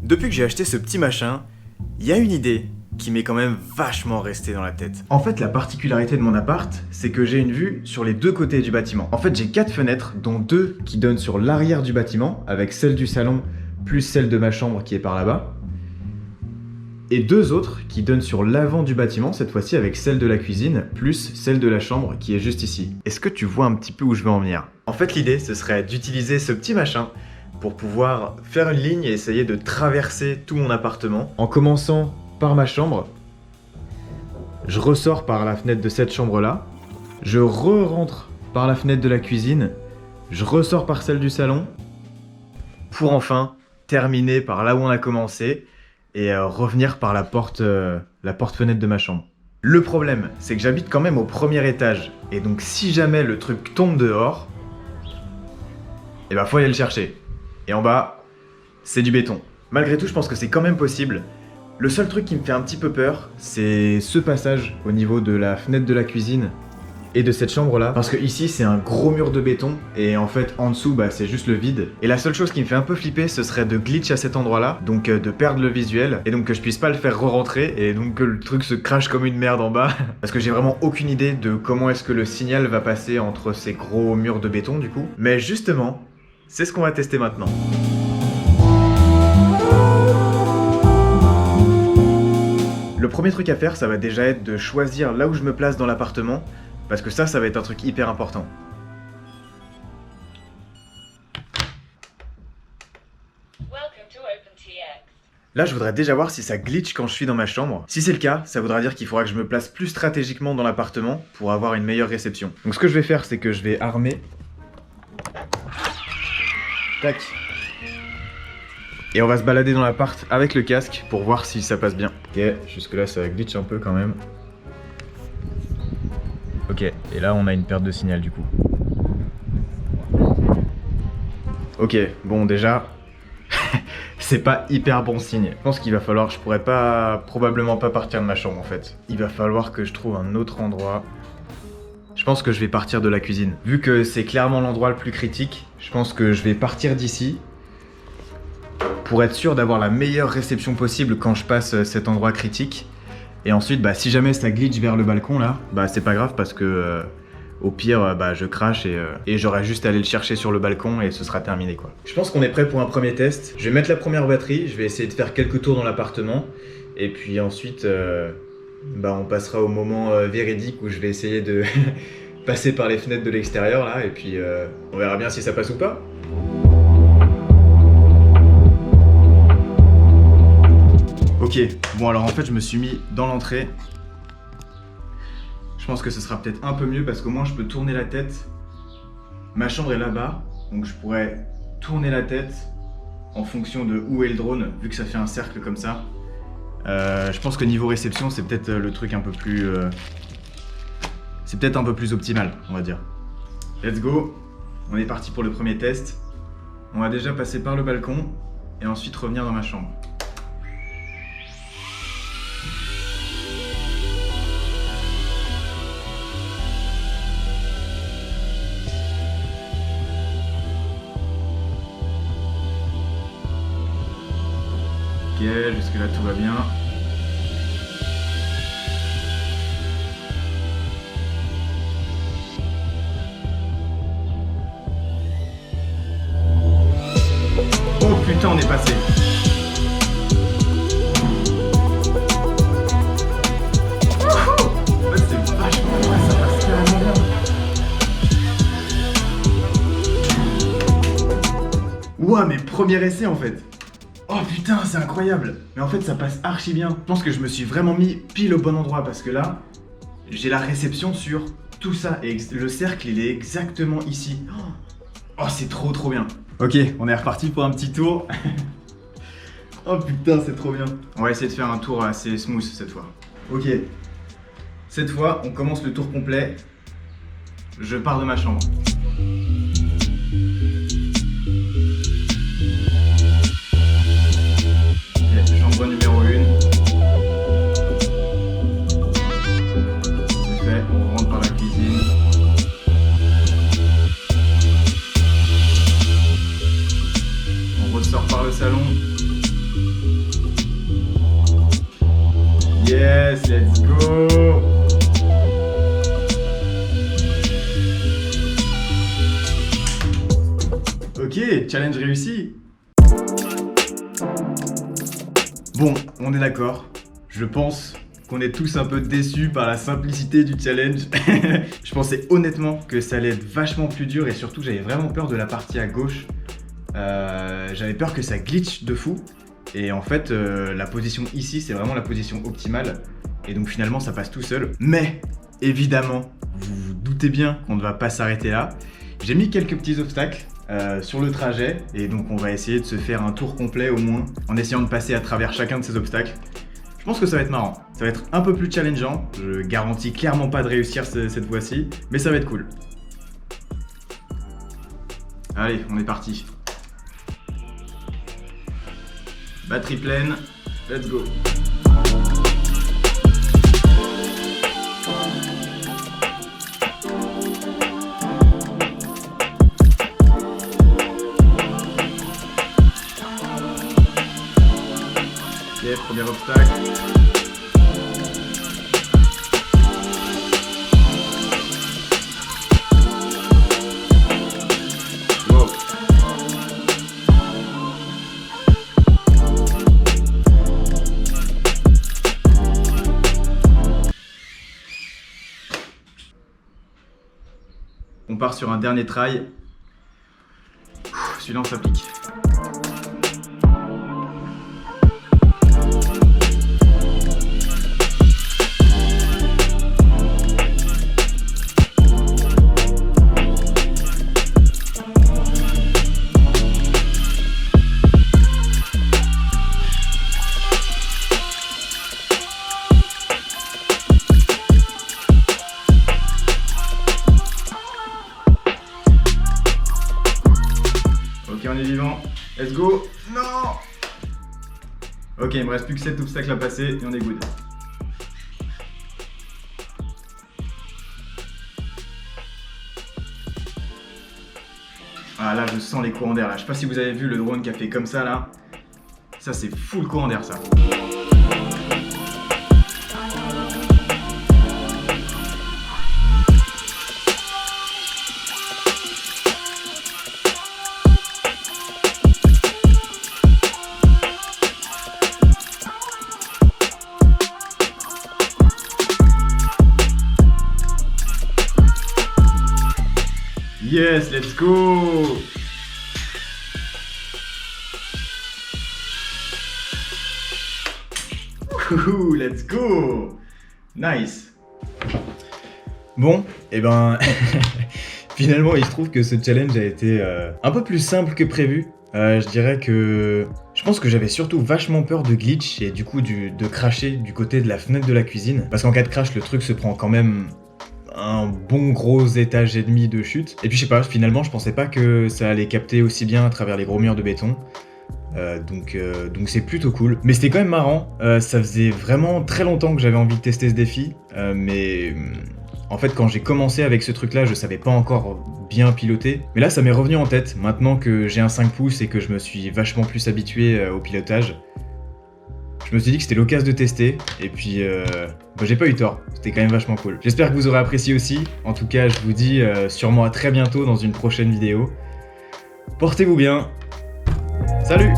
Depuis que j'ai acheté ce petit machin, il y a une idée qui m'est quand même vachement restée dans la tête. En fait, la particularité de mon appart, c'est que j'ai une vue sur les deux côtés du bâtiment. En fait, j'ai 4 fenêtres, dont 2 qui donnent sur l'arrière du bâtiment, avec celle du salon, plus celle de ma chambre qui est par là-bas. Et 2 autres qui donnent sur l'avant du bâtiment, cette fois-ci avec celle de la cuisine, plus celle de la chambre qui est juste ici. Est-ce que tu vois un petit peu où je veux en venir? En fait, l'idée, ce serait d'utiliser ce petit machin pour pouvoir faire une ligne et essayer de traverser tout mon appartement. En commençant par ma chambre, je ressors par la fenêtre de cette chambre-là, je re-rentre par la fenêtre de la cuisine, je ressors par celle du salon, pour enfin terminer par là où on a commencé et revenir par la porte-fenêtre de ma chambre. Le problème, c'est que j'habite quand même au premier étage, et donc si jamais le truc tombe dehors, et bah faut aller le chercher. Et en bas, c'est du béton. Malgré tout, je pense que c'est quand même possible. Le seul truc qui me fait un petit peu peur, c'est ce passage au niveau de la fenêtre de la cuisine et de cette chambre-là. Parce que ici, c'est un gros mur de béton, et en fait, en dessous, bah, c'est juste le vide. Et la seule chose qui me fait un peu flipper, ce serait de glitch à cet endroit-là, donc de perdre le visuel, et donc que je puisse pas le faire re-rentrer, et donc que le truc se crache comme une merde en bas. Parce que j'ai vraiment aucune idée de comment est-ce que le signal va passer entre ces gros murs de béton, du coup. Mais justement, c'est ce qu'on va tester maintenant. Le premier truc à faire, ça va déjà être de choisir là où je me place dans l'appartement, parce que ça va être un truc hyper important. Là, je voudrais déjà voir si ça glitch quand je suis dans ma chambre. Si c'est le cas, ça voudra dire qu'il faudra que je me place plus stratégiquement dans l'appartement pour avoir une meilleure réception. Donc ce que je vais faire, c'est que je vais armer. Tac. Et on va se balader dans l'appart avec le casque pour voir si ça passe bien. Ok, jusque là ça glitch un peu quand même. Ok, et là on a une perte de signal du coup. Ok, bon déjà, c'est pas hyper bon signe. Je pense qu'il va falloir, je pourrais probablement pas partir de ma chambre en fait. Il va falloir que je trouve un autre endroit. Je pense que je vais partir de la cuisine. Vu que c'est clairement l'endroit le plus critique, je pense que je vais partir d'ici pour être sûr d'avoir la meilleure réception possible quand je passe cet endroit critique. Et ensuite, bah, si jamais ça glitch vers le balcon là, bah c'est pas grave parce que au pire, bah, je crache et j'aurai juste à aller le chercher sur le balcon et ce sera terminé quoi. Je pense qu'on est prêt pour un premier test. Je vais mettre la première batterie, je vais essayer de faire quelques tours dans l'appartement et puis ensuite, bah, on passera au moment véridique où je vais essayer de passer par les fenêtres de l'extérieur là et puis on verra bien si ça passe ou pas. Ok, bon alors en fait je me suis mis dans l'entrée. Je pense que ce sera peut-être un peu mieux parce qu'au moins je peux tourner la tête. Ma chambre est là-bas, donc je pourrais tourner la tête en fonction de où est le drone, vu que ça fait un cercle comme ça. Je pense que niveau réception c'est peut-être le truc un peu plus... c'est peut-être un peu plus optimal, on va dire. Let's go, on est parti pour le premier test. On va déjà passer par le balcon et ensuite revenir dans ma chambre. Ok, jusque là tout va bien. Oh putain, on est passé. En fait, c'est vachement bien, ça passe carrément bien. Ouah, mais premier essai en fait. Oh putain, c'est incroyable! Mais en fait, ça passe archi bien. Je pense que je me suis vraiment mis pile au bon endroit parce que là, j'ai la réception sur tout ça et le cercle, il est exactement ici. Oh, c'est trop bien. Ok, on est reparti pour un petit tour. Oh putain, c'est trop bien. On va essayer de faire un tour assez smooth cette fois. Ok. Cette fois, on commence le tour complet. Je pars de ma chambre. Chambre numéro 1. C'est fait, on rentre par la cuisine. On ressort par le salon. Yes, let's go. Ok, challenge réussi. Bon, on est d'accord. Je pense qu'on est tous un peu déçus par la simplicité du challenge. Je pensais honnêtement que ça allait être vachement plus dur et surtout j'avais vraiment peur de la partie à gauche. J'avais peur que ça glitch de fou. Et en fait, la position ici, c'est vraiment la position optimale. Et donc finalement, ça passe tout seul. Mais évidemment, vous vous doutez bien qu'on ne va pas s'arrêter là. J'ai mis quelques petits obstacles sur le trajet. Et donc on va essayer de se faire un tour complet au moins, en essayant de passer à travers chacun de ces obstacles. Je pense que ça va être marrant. Ça va être un peu plus challengeant. Je garantis clairement pas de réussir cette fois-ci. Mais ça va être cool. Allez, on est parti. Batterie pleine, let's go. Ok, premier obstacle. Wow. On part sur un dernier try. Celui-là on s'applique. Ok, on est vivant. Let's go. Non. Ok, il me reste plus que 7 obstacles à passer et on est good. Ah là, je sens les courants d'air là. Je sais pas si vous avez vu le drone qui a fait comme ça là. Ça, c'est full courant d'air ça. Yes, let's go! Wouhou, let's go! Nice! Bon, et ben, finalement, il se trouve que ce challenge a été un peu plus simple que prévu. Je dirais que je pense que j'avais surtout vachement peur de glitch et du coup de crasher du côté de la fenêtre de la cuisine. Parce qu'en cas de crash, le truc se prend quand même un bon gros étage et demi de chute. Et puis je sais pas, finalement je pensais pas que ça allait capter aussi bien à travers les gros murs de béton. Donc c'est plutôt cool. Mais c'était quand même marrant. Ça faisait vraiment très longtemps que j'avais envie de tester ce défi. Mais en fait quand j'ai commencé avec ce truc là, je savais pas encore bien piloter. Mais là ça m'est revenu en tête. Maintenant que j'ai un 5 pouces et que je me suis vachement plus habitué au pilotage, je me suis dit que c'était l'occasion de tester, et puis j'ai pas eu tort, c'était quand même vachement cool. J'espère que vous aurez apprécié aussi, en tout cas je vous dis sûrement à très bientôt dans une prochaine vidéo. Portez-vous bien, salut!